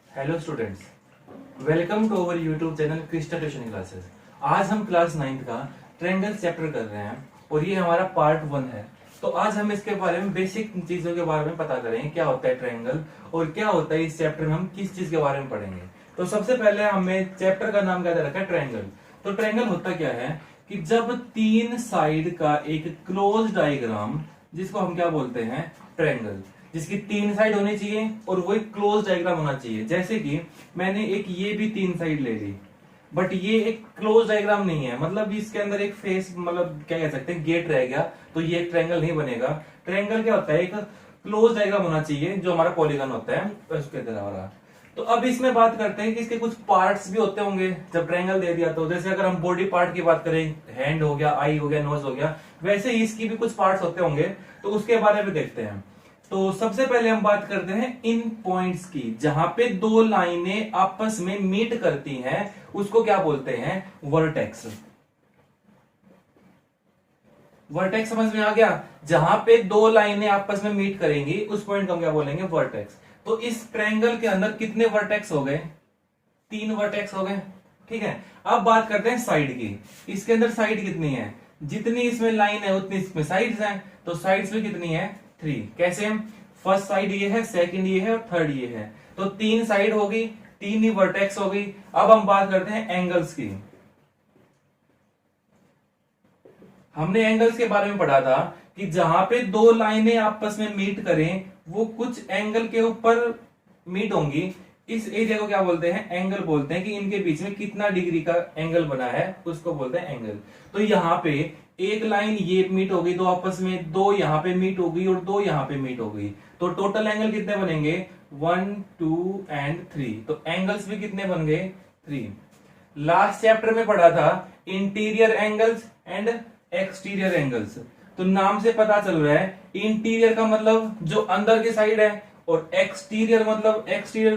Hello students, welcome to our YouTube channel Krista tuition classes. आज हम class 9th का triangle chapter कर रहे हैं और ये हमारा पार्ट 1 है। तो आज हम इसके बारे में बेसिक चीजों के बारे में पता करेंगे, क्या होता है ट्रायंगल और क्या होता है इस चैप्टर में हम किस चीज के बारे में पढ़ेंगे। तो सबसे पहले हमें चैप्टर का नाम क्या दे रखा है, ट्रायंगल। तो ट्रायंगल होता क्या है कि जब तीन साइड का एक क्लोज डायग्राम, जिसको हम क्या बोलते हैं, ट्रायंगल, जिसकी तीन साइड होनी चाहिए और वो एक क्लोज डायग्राम होना चाहिए। जैसे कि मैंने एक ये भी तीन साइड ले ली, बट ये एक क्लोज डायग्राम नहीं है, मतलब इसके अंदर एक फेस, मतलब क्या कह सकते हैं, गेट रह गया, तो ये एक ट्रायंगल नहीं बनेगा। ट्रायंगल क्या होता है, एक क्लोज डायग्राम होना चाहिए जो हमारा पॉलीगन होता है उसके द्वारा। तो अब इसमें बात करते हैं कि इसके कुछ पार्ट्स भी होते होंगे जब ट्रायंगल दे दिया तो। जैसे अगर हम बॉडी पार्ट की बात करें, हैंड हो गया, आई हो गया, नोज हो गया, वैसे ही इसकी भी कुछ पार्ट्स होते होंगे, तो उसके बारे में देखते हैं। तो सबसे पहले हम बात करते हैं इन पॉइंट्स की, जहां पे दो लाइनें आपस में मीट करती हैं, उसको क्या बोलते हैं, वर्टेक्स। वर्टेक्स समझ में आ गया? जहां पे दो लाइनें आपस में मीट करेंगी उस पॉइंट को हम क्या बोलेंगे, वर्टेक्स। तो इस ट्रायंगल के अंदर कितने वर्टेक्स हो गए, तीन वर्टेक्स हो गए। ठीक है, अब बात करते हैं साइड की। इसके अंदर साइड कितनी है, जितनी इसमें लाइन है उतनी इसमें साइड्स हैं, तो साइड्स भी कितनी है, 3। कैसे, फर्स्ट साइड ये है, सेकंड ये है और थर्ड ये है, तो तीन साइड होगी, तीन ही वर्टेक्स होगी। अब हम बात करते हैं एंगल्स की। हमने एंगल्स के बारे में पढ़ा था कि जहां पे दो लाइनें आपस में मीट करें वो कुछ एंगल के ऊपर मीट होंगी, इस एरिया को क्या बोलते हैं, एंगल बोलते हैं। कि इनके बीच में कितना डिग्री का एंगल बना है उसको बोलते हैं एंगल। तो यहाँ पे एक लाइन ये मीट हो गई दो आपस में, दो यहाँ पे मीट हो गई और दो यहाँ पे मीट हो गई, तो टोटल एंगल कितने बनेंगे, 1 2 एंड 3। तो एंगल्स भी कितने बन गए, 3। लास्ट चैप्टर में पढ़ा था interior angles and exterior angles. तो नाम से पता चल रहा है इंटीरियर का मतलब जो अंदर की साइड है, और एक्सटीरियर का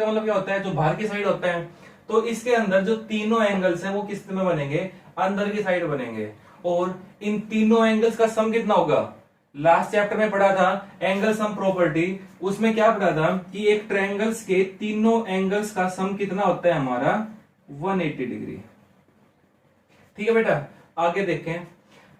मतलब क्या होता है, जो बाहर की साइड होता है। तो इसके अंदर जो तीनों एंगल्स हैं वो किस में बनेंगे, अंदर की साइड बनेंगे। और इन तीनों एंगल्स का सम कितना होगा, लास्ट चैप्टर में पढ़ा था एंगल सम प्रॉपर्टी, उसमें क्या पढ़ा था कि एक ट्रायंगल्स के तीनों एंगल्स का सम कितना होता है हमारा, 180 डिग्री। ठीक है बेटा, आगे देखें।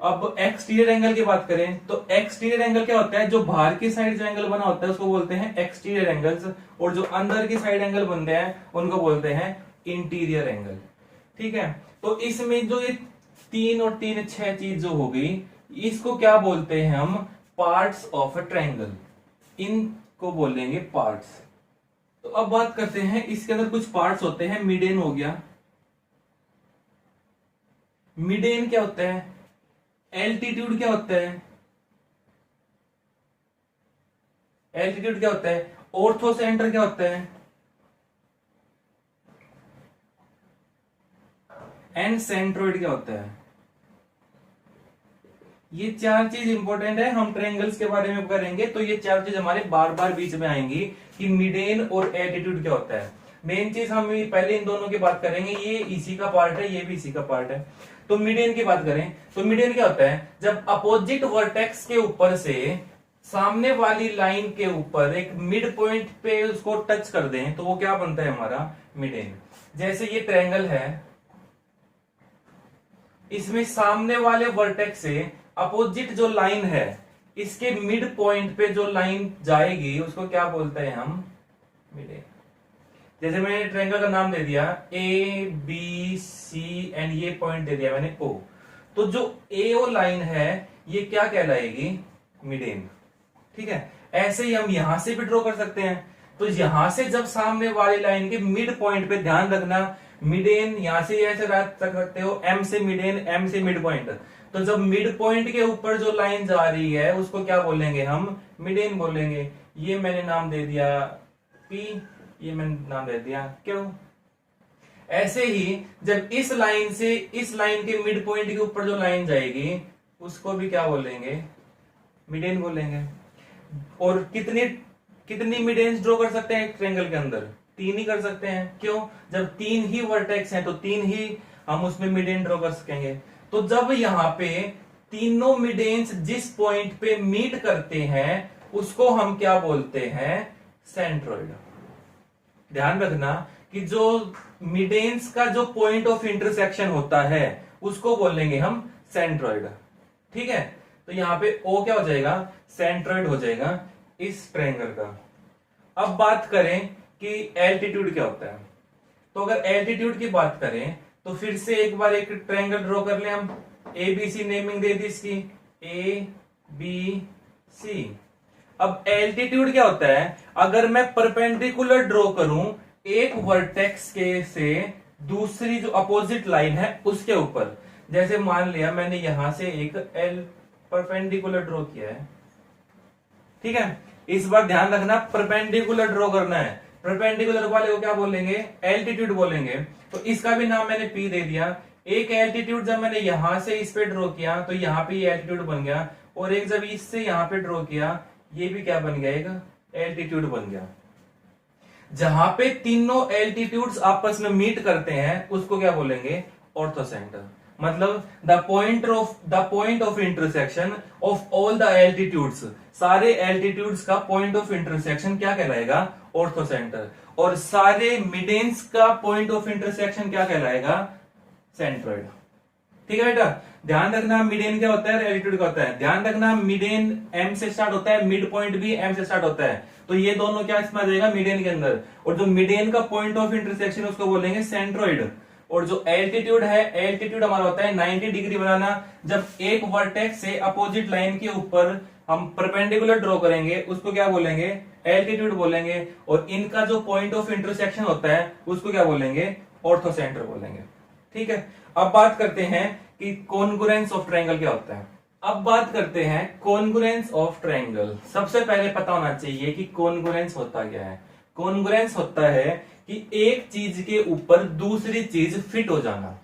अब एक्सटीरियर एंगल की बात करें तो एक्सटीरियर एंगल क्या होता है, जो बाहर की साइड जो एंगल बना होता है उसको बोलते हैं एक्सटीरियर एंगल्स, और जो अंदर की साइड एंगल बनते हैं उनको बोलते हैं इंटीरियर एंगल। ठीक है, तो इसमें जो ये 3 और 3 6 चीज जो हो गई, इसको क्या बोलते हैं हम, पार्ट्स ऑफ अ ट्रायंगल, इनको बोलेंगे पार्ट्स। तो अब बात करते हैं, इसके अंदर कुछ पार्ट्स होते हैं। मिडेन हो गया, मिडेन क्या होता है, एल्टीट्यूड क्या होता है, एल्टीट्यूड क्या होता है, ऑर्थो सेंटर क्या होता है, एंड सेंट्रोइड क्या होता है। ये चार चीज इंपॉर्टेंट है, हम ट्रायंगल्स के बारे में करेंगे तो ये चार चीज हमारे बार बार बीच में आएंगी कि मिडेन और एल्टीट्यूड क्या होता है। मेन चीज हम पहले इन दोनों की बात करेंगे, ये इसी का पार्ट है, ये भी इसी का पार्ट है। तो मिडेन की बात करें तो मिडेन क्या होता है, जब अपोजिट वर्टेक्स के ऊपर से सामने वाली लाइन के ऊपर एक मिड पॉइंट पे उसको टच कर दें तो वो क्या बनता है हमारा, मिडेन। जैसे ये ट्रायंगल है, इसमें सामने वाले वर्टेक्स से अपोजिट जो लाइन है, इसके मिड पॉइंट पे जो लाइन जाएगी उसको क्या बोलते हैं हम, मिडेन। जैसे मैंने ट्रायंगल का नाम दे दिया ए बी सी एंड ये पॉइंट दे दिया मैंने ओ, तो जो ए ओ लाइन है ये क्या कहलाएगी, मिडेन। ठीक है, ऐसे ही हम यहां से भी ड्रॉ कर सकते हैं। तो यहां से जब सामने वाली लाइन के मिड पॉइंट पे ध्यान रखना, मिडेन यहां से ऐसे रख सकते हो, एम से मिडेन, एम से मिड पॉइंट। तो जब मिड पॉइंट के ऊपर जो लाइन जा रही है उसको क्या बोलेंगे हम, मिडेन बोलेंगे। ये मैंने नाम दे दिया पी, ये मैंने नाम दे दिया क्यों। ऐसे ही जब इस लाइन से इस लाइन के मिड पॉइंट के ऊपर जो लाइन जाएगी उसको भी क्या बोलेंगे, मिडेन बोलेंगे। और कितनी कितनी मिडेन्स ड्रॉ कर सकते हैं एक ट्रायंगल के अंदर, 3 ही कर सकते हैं। क्यों, जब 3 ही वर्टेक्स हैं तो 3 ही हम उसमें मिडेन ड्रॉ कर सकेंगे। तो जब यहां पे तीनों मिडेन्स जिस पॉइंट पे मीट करते हैं उसको हम क्या बोलते हैं, सेंट्रोइड। ध्यान रखना कि जो मिडेन्स का जो पॉइंट ऑफ इंटरसेक्शन होता है उसको बोलेंगे हम सेंट्रॉइड। ठीक है, तो यहां पे ओ क्या हो जाएगा, सेंट्रॉइड हो जाएगा इस ट्रायंगल का। अब बात करें कि एल्टीट्यूड क्या होता है, तो अगर एल्टीट्यूड की बात करें तो फिर से एक बार एक ट्रायंगल ड्रॉ कर ले हम। ए बी सी नेमिंग दे दी इसकी, ए बी सी। अब एल्टीट्यूड क्या होता है, अगर मैं परपेंडिकुलर ड्रॉ करूं एक वर्टेक्स के से दूसरी जो अपोजिट लाइन है उसके ऊपर, जैसे मान लिया मैंने यहां से एक एल परपेंडिकुलर ड्रॉ किया है। ठीक है, इस बार ध्यान रखना परपेंडिकुलर ड्रॉ करना है, परपेंडिकुलर वाले को क्या बोलेंगे, एल्टीट्यूड बोलेंगे। तो इसका भी नाम मैंने पी दे दिया। एक एल्टीट्यूड जब मैंने यहां से इस पे ड्रॉ किया तो यहाँ पे ये एल्टीट्यूड बन गया, और एक जब इससे यहां पे ड्रॉ किया ये भी क्या बन गया, एक एल्टीट्यूड बन गया। जहां पे तीनों एल्टीट्यूड्स आपस में मीट करते हैं उसको क्या बोलेंगे, ऑर्थोसेंटर। मतलब the point of intersection of all the altitudes, सारे एल्टीट्यूड्स का पॉइंट ऑफ इंटरसेक्शन क्या कहलाएगा, ऑर्थोसेंटर। और सारे मिडेन्स का पॉइंट ऑफ इंटरसेक्शन क्या कहलाएगा, सेंट्रॉइड। ठीक है बेटा, ध्यान रखना मिडेन क्या होता है, एल्टीट्यूड क्या होता है। ध्यान रखना मिडेन एम से स्टार्ट होता है, मिड पॉइंट भी एम से स्टार्ट होता है, तो ये दोनों क्या इसमें आ जाएगा, मिडेन के अंदर। और जो मिडेन का पॉइंट ऑफ इंटरसेक्शन उसको बोलेंगे सेंट्रॉइड। और जो एल्टीट्यूड है, एल्टीट्यूड हमारा होता है 90 डिग्री बनाना। जब एक वर्टेक्स से अपोजिट लाइन के ऊपर हम परपेंडिकुलर ड्रॉ करेंगे उसको क्या बोलेंगे, एल्टीट्यूड बोलेंगे। और इनका जो पॉइंट ऑफ इंटरसेक्शन होता है उसको क्या बोलेंगे, ऑर्थोसेंटर बोलेंगे। ठीक है, अब बात करते हैं कि कॉन्ग्रुएंस ऑफ ट्रायंगल क्या होता है। अब बात करते हैं कॉन्ग्रुएंस ऑफ ट्रायंगल। सबसे पहले पता होना चाहिए कि कॉन्ग्रुएंस होता क्या है। कॉन्ग्रुएंस होता है कि एक चीज के ऊपर दूसरी चीज फिट हो जाना।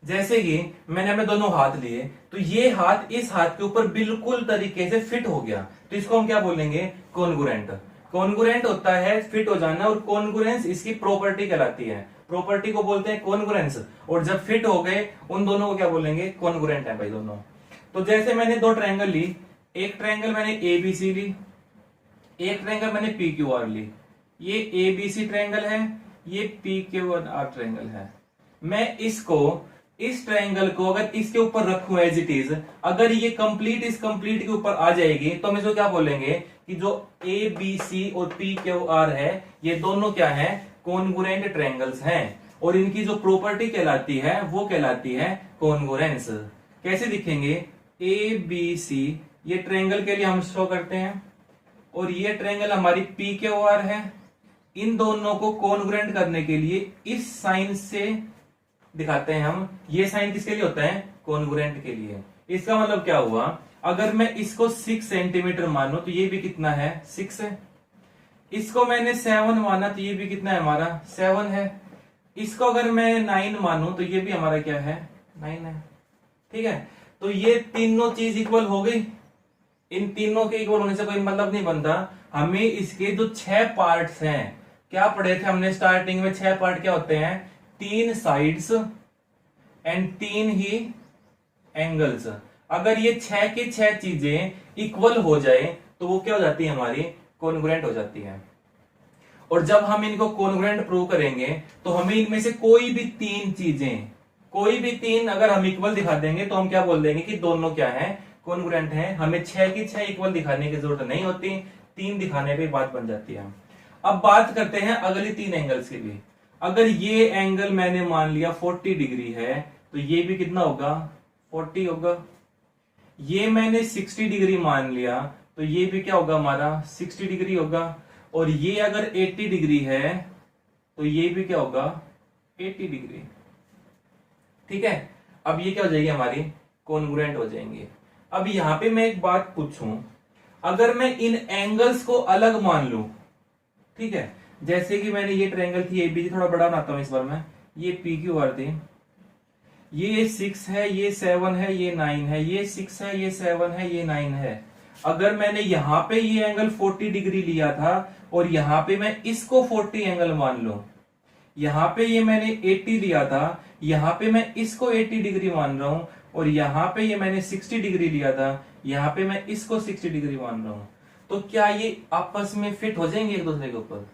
जैसे कि मैंने अपने दोनों हाथ लिए, तो ये हाथ इस हाथ के ऊपर बिल्कुल तरीके से फिट हो गया, तो इसको हम क्या बोलेंगे, कॉन्ग्रुएंट। कॉन्ग्रुएंट होता है फिट हो जाना, और कॉन्ग्रुएंस इसकी प्रॉपर्टी कहलाती है। प्रॉपर्टी को बोलते हैं कॉन्ग्रुएंस। और जब फिट हो गए उन दोनों को क्या बोलेंगे, कॉन्ग्रुएंट है भाई दोनों। तो जैसे मैंने दो ट्रायंगल ली, एक ट्रायंगल मैंने एबीसी ली, एक ट्रायंगल मैंने पीक्यूआर ली। ये एबीसी ट्रायंगल है, ये पीक्यूआर ट्रायंगल है। मैं इसको, इस ट्रायंगल को अगर इसके ऊपर रखूं एज इट इज, अगर ये कंप्लीट इस कंप्लीट के ऊपर आ जाएगी तो हम इसको क्या बोलेंगे कि जो ए बी सी और पी क्यू आर है ये दोनों क्या है, कॉन्ग्रुएंट ट्रायंगल्स हैं। और इनकी जो प्रॉपर्टी कहलाती है वो कहलाती है कॉन्ग्रुएंस। कैसे दिखेंगे, ए बी सी ये ट्रायंगल के लिए हम शो करते हैं, और ये ट्रायंगल हमारी पी क्यू आर है। इन दोनों को कॉन्ग्रुएंट करने के लिए इस साइन से दिखाते हैं हम। ये साइन किसके लिए होता है, कॉन्ग्रुएंट के लिए। इसका मतलब क्या हुआ, अगर मैं इसको 6 सेंटीमीटर मानू तो ये भी कितना है, 6 है। इसको मैंने 7 माना तो ये भी कितना है हमारा, 7 है। इसको अगर मैं 9 मानू तो ये भी हमारा क्या है, 9 है। ठीक है, तो ये तीनों चीज इक्वल हो गई। इन तीनों के इक्वल होने से कोई मतलब नहीं बनता। हमें इसके जो 6 पार्ट्स हैं, क्या पढ़े थे हमने स्टार्टिंग में, 6 पार्ट क्या होते हैं, 3 साइड्स एंड 3 ही एंगल्स। अगर ये 6 की 6 चीजें इक्वल हो जाए तो वो क्या हो जाती है, हमारी कॉन्ग्रुएंट हो जाती है। और जब हम इनको कॉन्ग्रुएंट प्रूव करेंगे तो हमें इनमें से कोई भी 3 चीजें, कोई भी 3 अगर हम इक्वल दिखा देंगे तो हम क्या बोल देंगे कि दोनों क्या है, कॉन्ग्रुएंट है। हमें 6 की 6 इक्वल दिखाने की जरूरत नहीं होती, 3 दिखाने पे बात बन जाती है। अब बात करते हैं अगली 3 एंगल्स की भी। अगर ये एंगल मैंने मान लिया 40 डिग्री है तो ये भी कितना होगा, 40 होगा। ये मैंने 60 डिग्री मान लिया तो ये भी क्या होगा हमारा, 60 डिग्री होगा। और ये अगर 80 डिग्री है तो ये भी क्या होगा, 80 डिग्री। ठीक है, अब ये क्या हो जाएगी, हमारी कॉन्ग्रुएंट हो जाएंगे। अब यहां पे मैं एक बात पूछूं, अगर मैं इन एंगल्स को अलग मान लूं, ठीक है, जैसे कि मैंने ये ट्रायंगल थी एबीसी, थोड़ा बड़ा बनाता हूं इस बार मैं, ये पी क्यू आर थी, ये 6 है, ये 7 है, ये 9 है, ये 6 है, ये 7 है, ये 9 है। अगर मैंने यहां पे ये एंगल 40 डिग्री लिया था और यहां पे मैं इसको 40 एंगल मान लूं, यहां पे ये मैंने 80 लिया था, यहां पे मैं इसको 80 डिग्री मान रहा हूं, और यहां पे ये मैंने 60 डिग्री लिया था, यहां पे मैं इसको 60 डिग्री मान रहा हूं, तो क्या ये आपस में फिट हो जाएंगे एक दूसरे के ऊपर?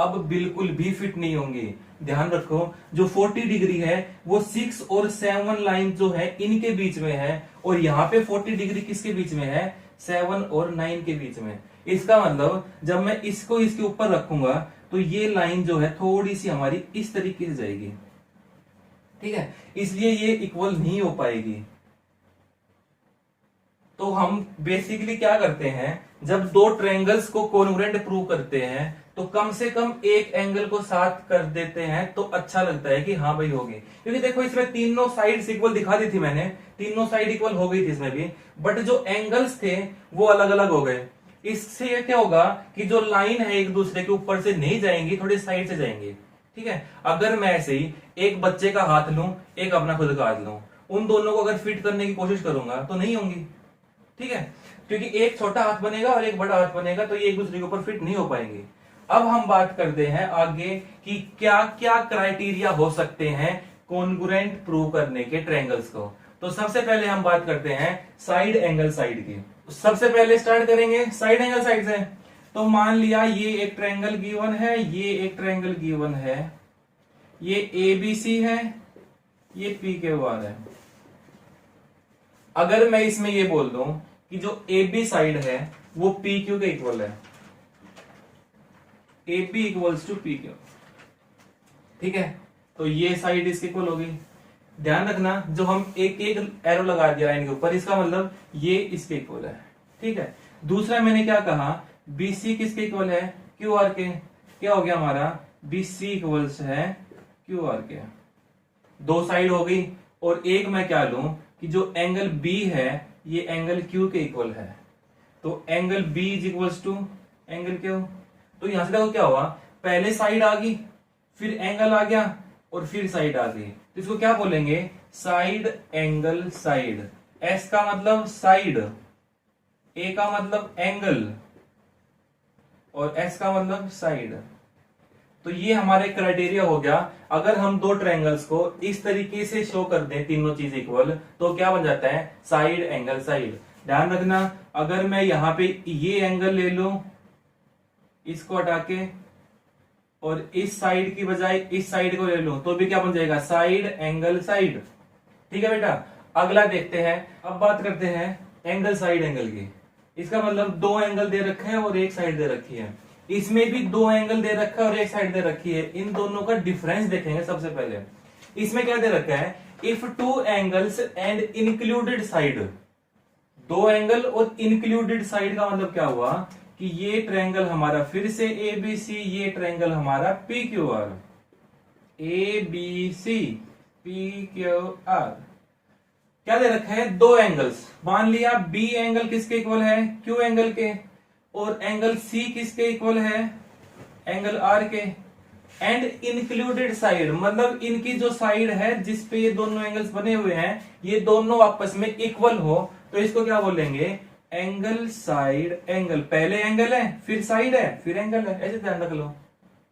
अब बिल्कुल भी फिट नहीं होंगे। ध्यान रखो, जो 40 डिग्री है वो 6 और 7 लाइन जो है इनके बीच में है, और यहाँ पे 40 डिग्री किसके बीच में है, 7 और 9 के बीच में। इसका मतलब जब मैं इसको इसके ऊपर रखूंगा तो ये लाइन जो है थोड़ी सी हमारी इस तरीके से जाएगी, ठीक है, इसलिए ये इक्वल नहीं हो पाएगी। तो हम बेसिकली क्या करते हैं, जब दो ट्रायंगल्स को कोन्ग्रुएंट प्रूव करते हैं तो कम से कम एक एंगल को साथ कर देते हैं तो अच्छा लगता है कि हाँ भाई हो गई। क्योंकि देखो इसमें तीनों साइड्स इक्वल दिखा दी थी मैंने, तीनों साइड इक्वल हो गई थी इसमें भी, बट जो एंगल्स थे वो अलग अलग हो गए। इससे क्या होगा कि जो लाइन है एक दूसरे के ऊपर से नहीं जाएंगी, थोड़ी साइड से जाएंगी, ठीक है। अगर मैं ऐसे ही एक बच्चे का हाथ लूं, एक अपना खुद का हाथ लूं, उन दोनों को अगर फिट करने की कोशिश करूंगा तो नहीं होंगी, ठीक है, क्योंकि एक छोटा हाथ बनेगा और एक बड़ा हाथ बनेगा तो ये एक दूसरे के ऊपर फिट नहीं हो पाएंगे। अब हम बात करते हैं आगे कि क्या क्या क्राइटेरिया हो सकते हैं कॉन्ग्रुएंट प्रूव करने के ट्रायंगल्स को। तो सबसे पहले हम बात करते हैं साइड एंगल साइड की। सबसे पहले स्टार्ट करेंगे साइड एंगल साइड से। तो मान लिया ये एक ट्रायंगल गिवन है, ये एक ट्रायंगल गिवन है, ये ABC है, ये PQR है। अगर मैं इसमें ये बोल दूं कि जो AB साइड है वो PQ के इक्वल है, AB इक्वल्स टू PQ, ठीक है, तो ये साइड इसके इक्वल होगी। ध्यान रखना, जो हम एक एक एरो लगा दिया लाइन के ऊपर, इसका मतलब ये इसके इक्वल है, ठीक है। दूसरा मैंने क्या कहा, BC किसके इक्वल है, QR के। क्या हो गया हमारा, BC इक्वल्स है QR के। दो साइड हो गई, और एक मैं क्या लूं कि जो एंगल B है ये एंगल Q के इक्वल है, तो angle B is equals to angle Q। तो यहां से देखो क्या हुआ, पहले साइड आ गई, फिर एंगल आ गया, और फिर साइड आ गई, तो इसको क्या बोलेंगे, साइड एंगल साइड। S का मतलब साइड, A का मतलब एंगल, और S का मतलब साइड। तो ये हमारे क्राइटेरिया हो गया। अगर हम दो ट्रायंगल्स को इस तरीके से शो कर दें, तीनों चीज इक्वल, तो क्या बन जाता है, साइड एंगल साइड। ध्यान रखना, अगर मैं यहां पे ये एंगल ले लूं, इसको हटा के, और इस साइड की बजाय इस साइड को ले लूं, तो भी क्या बन जाएगा, साइड एंगल साइड, ठीक है बेटा। अगला देखते हैं, अब बात करते हैं एंगल साइड एंगल की। इसका मतलब दो एंगल दे रखे हैं और एक साइड दे रखी है, इसमें भी दो एंगल दे रखा है और एक साइड दे रखी है। इन दोनों का डिफरेंस देखेंगे सबसे पहले। इसमें क्या दे रखा है, if two angles and included side. दो एंगल और इंक्लूडेड साइड का मतलब क्या हुआ कि ये ट्रायंगल हमारा फिर से ABC, ये ट्रायंगल हमारा PQR। ABC PQR क्या दे रखा है, दो एंगल्स। मान लिया B एंगल किसके इक्वल है, Q एंगल के, और एंगल C किसके इक्वल है, एंगल R के। एंड इंक्लूडेड साइड मतलब इनकी जो साइड है जिसपे ये दोनों एंगल्स बने हुए हैं, ये दोनों आपस में इक्वल हो, तो इसको क्या बोलेंगे, एंगल साइड एंगल। पहले एंगल है, फिर साइड है, फिर एंगल है, ऐसे ध्यान रख लो,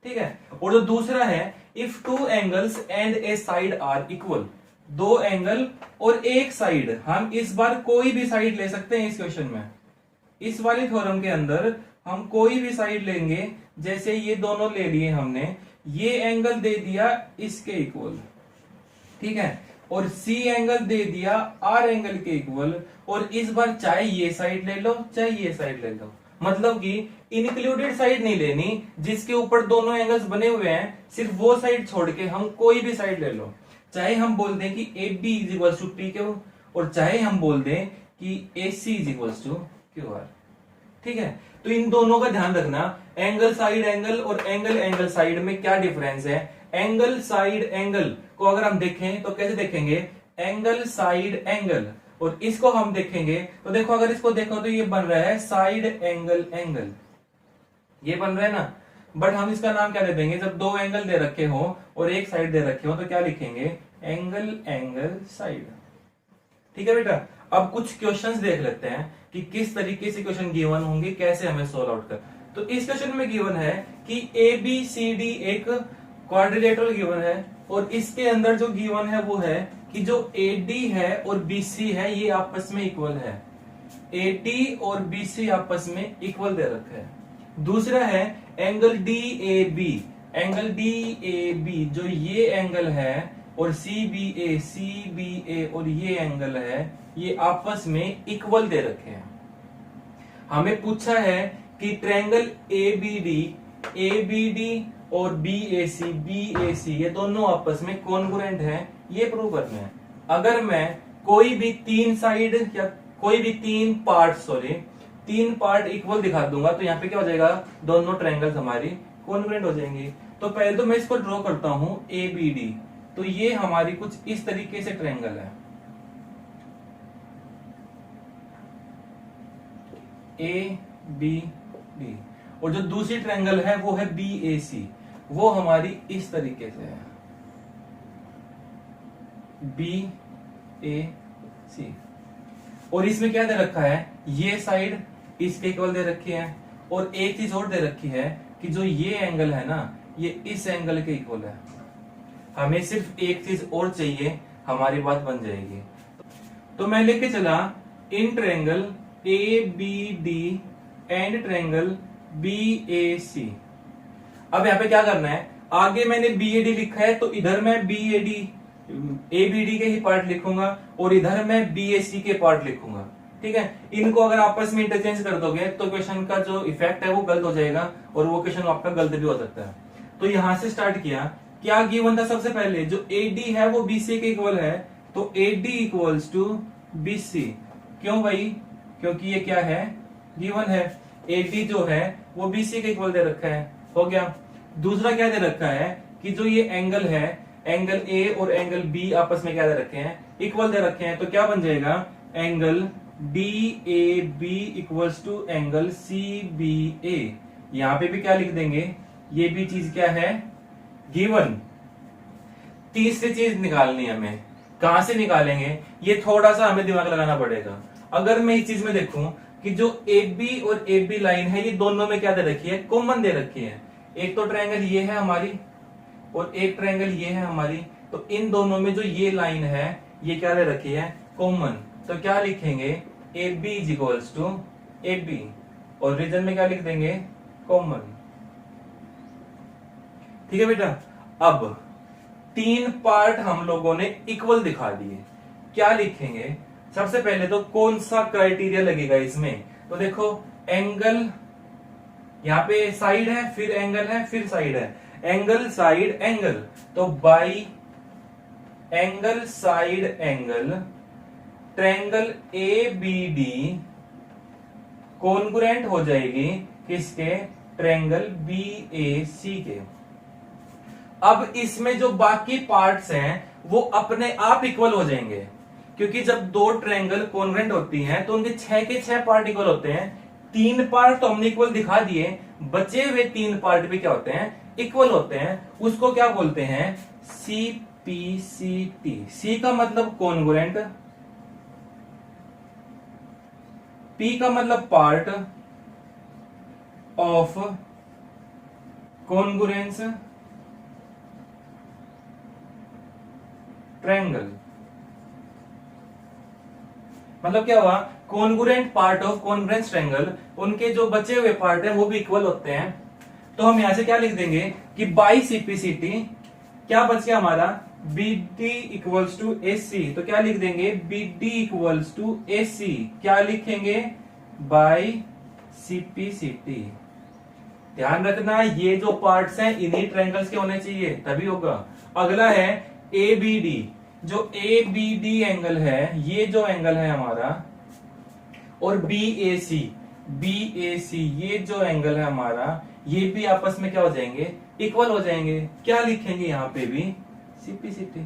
ठीक है। और जो दूसरा है, if two angles and a side are equal. दो एंगल और एक साइड, हम इस बार कोई भी साइड ले सकते हैं इस क्वेश्चन में। इस वाली थ्योरम के अंदर हम कोई भी साइड लेंगे, जैसे ये दोनों ले लिए हमने, ये एंगल दे दिया इसके इक्वल, ठीक है, और C एंगल दे दिया R एंगल के इक्वल, और इस बार चाहे ये साइड ले लो चाहे ये साइड ले लो। मतलब कि इंक्लूडेड साइड नहीं लेनी, जिसके ऊपर दोनों एंगल्स बने हुए हैं, सिर्फ वो साइड छोड़ के हम कोई भी साइड ले लो। चाहे हम बोल दें कि AB is equal to PQ, और चाहे हम बोल दें कि AC is equal to QR, ठीक है। तो इन दोनों का ध्यान रखना, एंगल साइड एंगल और एंगल एंगल साइड में क्या डिफरेंस है। एंगल साइड एंगल को अगर हम देखें तो कैसे देखेंगे, एंगल साइड एंगल, और इसको हम देखेंगे तो देखो, अगर इसको देखो तो ये बन रहा है साइड एंगल एंगल, ये बन रहा है ना। बट हम इसका नाम क्या दे देंगे, जब दो एंगल दे रखे हो और एक साइड दे रखे हो तो क्या लिखेंगे, एंगल एंगल साइड, ठीक है बेटा। अब कुछ क्वेश्चंस देख लेते हैं कि किस तरीके से क्वेश्चन गिवन होंगे, कैसे हमें सोल्व आउट कर। तो इस क्वेश्चन में गिवन है कि ABCD एक क्वाड्रिलेटरल गिवन है, और इसके अंदर जो गिवन है वो है कि जो AD है और BC है ये आपस में इक्वल है। AD और BC आपस में इक्वल दे रखा है। दूसरा है angle D angle D A B जो ये एंगल है और सी बी ए और ये एंगल है, ये आपस में इक्वल दे रखे हैं। हमें पूछा है कि ट्रायंगल ए बी डी और बी ए सी ये दोनों आपस में कॉन्ग्रुएंट है, ये प्रूव करना है। अगर मैं कोई भी तीन साइड या कोई भी तीन पार्ट इक्वल दिखा दूंगा तो यहाँ पे क्या हो जाएगा, दोनों ट्रायंगल्स हमारी कॉन्ग्रुएंट हो जाएंगे। तो पहले तो मैं इसको ड्रॉ करता हूं ए बी डी, तो ये हमारी कुछ इस तरीके से ट्रायंगल है, ए बी डी, और जो दूसरी ट्रायंगल है वो है बी ए सी, वो हमारी इस तरीके से है, बी ए सी। और इसमें क्या दे रखा है, ये साइड इसके इक्वल दे रखी है, और एक चीज और दे रखी है कि जो ये एंगल है ना, ये इस एंगल के इक्वल है। हमें सिर्फ एक चीज और चाहिए, हमारी बात बन जाएगी। तो मैं लेके चला in triangle A B D and triangle B A C. अब यहाँ पे क्या करना है, आगे मैंने बी ए डी लिखा है तो इधर मैं बी ए बी डी के ही पार्ट लिखूंगा और इधर मैं बी ए सी के पार्ट लिखूंगा। ठीक है, इनको अगर आपस में इंटरचेंज कर दोगे तो क्वेश्चन का जो इफेक्ट है वो गलत हो जाएगा और वो क्वेश्चन आपका गलत भी हो सकता है। तो यहां से स्टार्ट किया, क्या गिवन था सबसे पहले, जो ए डी है वो बी सी के इक्वल है, तो A D equals to B C. क्यों भाई, क्योंकि ये क्या है, गिवन है। ए डी जो है वो बी सी के इक्वल दे रखा है, हो गया। दूसरा क्या दे रखा है कि जो ये एंगल है, एंगल ए और एंगल बी आपस में क्या दे रखे हैं, इक्वल दे रखे हैं। तो क्या बन जाएगा, angle D A B equals to angle C B A. यहां पे भी क्या लिख देंगे, ये भी चीज क्या है, गिवन। तीसरी चीज निकालनी है हमें, कहां से निकालेंगे, ये थोड़ा सा हमें दिमाग लगाना पड़ेगा। अगर मैं इस चीज में देखूं कि जो ए बी और ए बी लाइन है, ये दोनों में क्या दे रखी है, कॉमन दे रखी है। एक तो ट्रायंगल ये है हमारी और एक ट्रायंगल ये है हमारी, तो इन दोनों में जो ये लाइन है ये क्या दे रखी है, कॉमन। तो क्या लिखेंगे, A B is equals to A B, और रीजन में क्या लिख देंगे, कॉमन। ठीक है बेटा। अब तीन पार्ट हम लोगों ने इक्वल दिखा दिए, क्या लिखेंगे, सबसे पहले तो कौन सा क्राइटेरिया लगेगा इसमें, तो देखो एंगल, यहां पे साइड है, फिर एंगल है, फिर साइड है, एंगल साइड एंगल, तो बाई angle side angle triangle A B D congruent हो जाएगी किसके, ट्रायंगल बी ए सी के। अब इसमें जो बाकी पार्ट्स हैं वो अपने आप इक्वल हो जाएंगे, क्योंकि जब दो ट्रायंगल कॉन्ग्रुएंट होती हैं तो उनके 6 के 6 पार्ट इक्वल होते हैं। तीन पार्ट तो हमने इक्वल दिखा दिए, बचे हुए तीन पार्ट भी क्या होते हैं, इक्वल होते हैं। उसको क्या बोलते हैं, सी पी सी टी। सी का मतलब कॉन्ग्रुएंट, पी का मतलब पार्ट ऑफ कॉन्ग्रुएंस ट्रायंगल। मतलब क्या हुआ, congruent part of congruence triangle, उनके जो बचे हुए पार्ट है वो भी इक्वल होते हैं। तो हम यहां से क्या लिख देंगे कि बाई सीपीसीटी क्या बच गया हमारा, बी डी इक्वल्स टू ए सी। तो क्या लिख देंगे, बी डी इक्वल्स टू ए सी। क्या लिखेंगे, बाई सीपीसीटी। ध्यान रखना ये जो पार्ट्स हैं इन्हीं ट्रायंगल्स के होने चाहिए, तभी होगा। अगला है ए बी डी। जो ए बी डी एंगल है, ये जो एंगल है हमारा, और बी ए सी ये जो एंगल है हमारा, ये भी आपस में क्या हो जाएंगे, इक्वल हो जाएंगे। क्या लिखेंगे यहाँ पे भी, सीपीसीटी।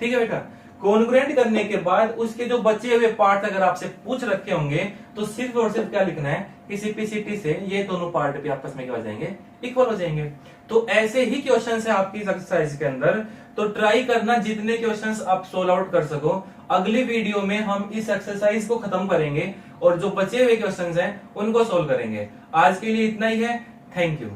ठीक है बेटा। कॉन्ग्रुएंट करने के बाद उसके जो बचे हुए पार्ट अगर आपसे पूछ रखे होंगे तो सिर्फ और सिर्फ क्या लिखना है कि सीपीसीटी से ये दोनों पार्ट भी आपस में क्या हो जाएंगे, इक्वल हो जाएंगे। तो ऐसे ही क्वेश्चंस है आपकी एक्सरसाइज के अंदर, तो ट्राई करना जितने क्वेश्चंस आप सोल्व आउट कर सको। अगली वीडियो में हम इस एक्सरसाइज को खत्म करेंगे और जो बचे हुए क्वेश्चंस हैं उनको सोल्व करेंगे। आज के लिए इतना ही है, थैंक यू।